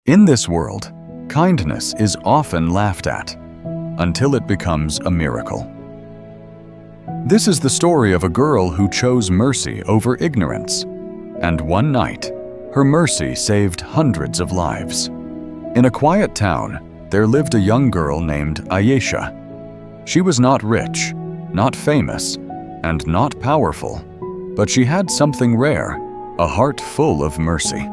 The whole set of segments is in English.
In this world, kindness is often laughed at until it becomes a miracle. This is the story of a girl who chose mercy over ignorance, and one night, her mercy saved hundreds of lives. In a quiet town, there lived a young girl named Ayesha. She was not rich, not famous, and not powerful, but she had something rare, a heart full of mercy.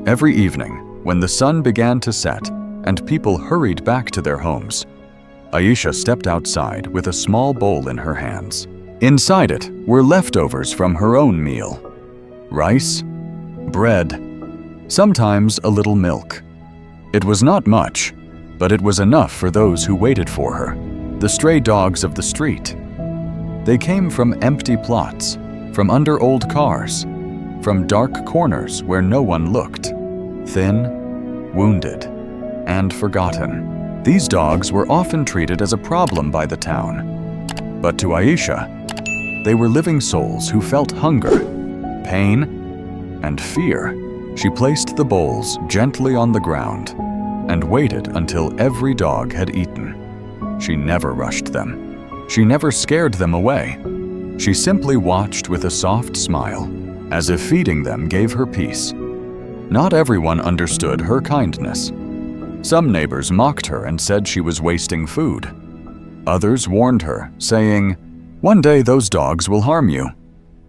Every evening, when the sun began to set and people hurried back to their homes, Ayesha stepped outside with a small bowl in her hands. Inside it were leftovers from her own meal: rice, bread, sometimes a little milk. It was not much, but it was enough for those who waited for her, the stray dogs of the street. They came from empty plots, from under old cars, from dark corners where no one looked. Thin, wounded, and forgotten. These dogs were often treated as a problem by the town. But to Ayesha, they were living souls who felt hunger, pain, and fear. She placed the bowls gently on the ground and waited until every dog had eaten. She never rushed them. She never scared them away. She simply watched with a soft smile, as if feeding them gave her peace. Not everyone understood her kindness. Some neighbors mocked her and said she was wasting food. Others warned her, saying, "One day those dogs will harm you."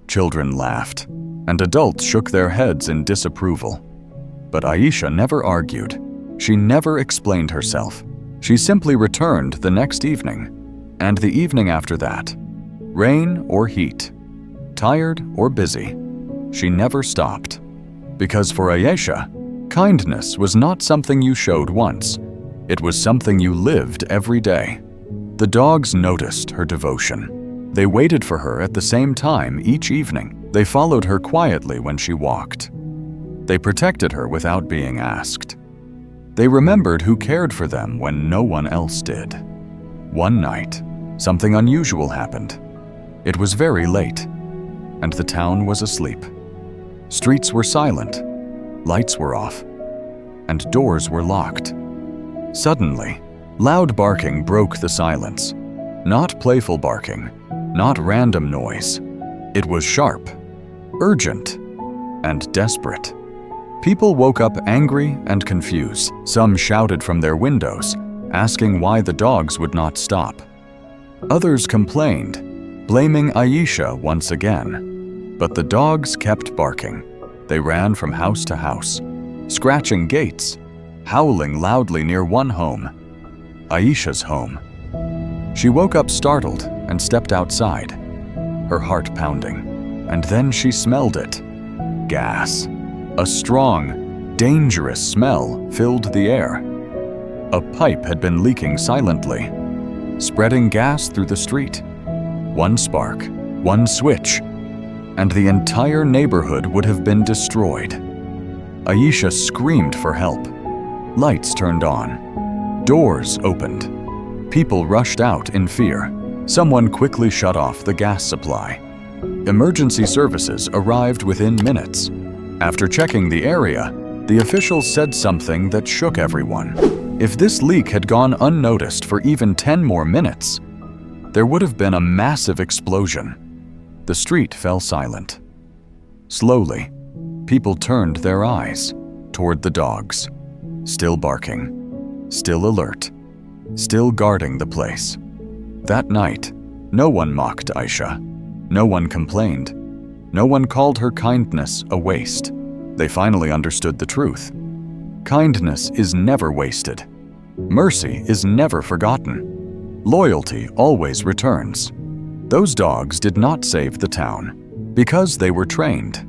Children laughed, and adults shook their heads in disapproval. But Ayesha never argued. She never explained herself. She simply returned the next evening, and the evening after that. Rain or heat, tired or busy, she never stopped. Because for Ayesha, kindness was not something you showed once. It was something you lived every day. The dogs noticed her devotion. They waited for her at the same time each evening. They followed her quietly when she walked. They protected her without being asked. They remembered who cared for them when no one else did. One night, something unusual happened. It was very late, and the town was asleep. Streets were silent, lights were off, and doors were locked. Suddenly, loud barking broke the silence. Not playful barking, not random noise. It was sharp, urgent, and desperate. People woke up angry and confused. Some shouted from their windows, asking why the dogs would not stop. Others complained, blaming Ayesha once again. But the dogs kept barking. They ran from house to house, scratching gates, howling loudly near one home, Ayesha's home. She woke up startled and stepped outside, her heart pounding. And then she smelled it. Gas. A strong, dangerous smell filled the air. A pipe had been leaking silently, spreading gas through the street. One spark, one switch, and the entire neighborhood would have been destroyed. Ayesha screamed for help. Lights turned on. Doors opened. People rushed out in fear. Someone quickly shut off the gas supply. Emergency services arrived within minutes. After checking the area, the officials said something that shook everyone. If this leak had gone unnoticed for even 10 more minutes, there would have been a massive explosion. The street fell silent. Slowly, people turned their eyes toward the dogs, still barking, still alert, still guarding the place. That night, no one mocked Ayesha. No one complained. No one called her kindness a waste. They finally understood the truth. Kindness is never wasted. Mercy is never forgotten. Loyalty always returns. Those dogs did not save the town because they were trained.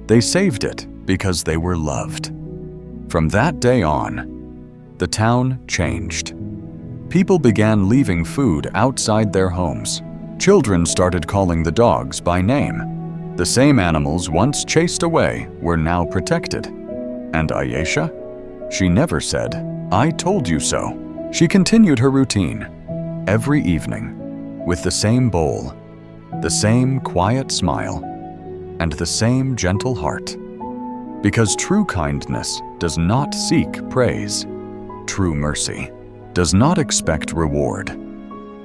They saved it because they were loved. From that day on, the town changed. People began leaving food outside their homes. Children started calling the dogs by name. The same animals once chased away were now protected. And Ayesha? She never said, "I told you so." She continued her routine every evening with the same bowl, the same quiet smile, and the same gentle heart. Because true kindness does not seek praise. True mercy does not expect reward.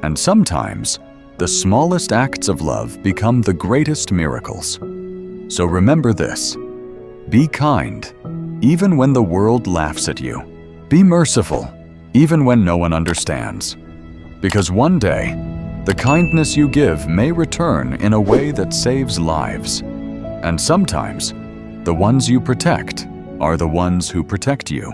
And sometimes, the smallest acts of love become the greatest miracles. So remember this: be kind, even when the world laughs at you. Be merciful, even when no one understands. Because one day, the kindness you give may return in a way that saves lives. And sometimes, the ones you protect are the ones who protect you.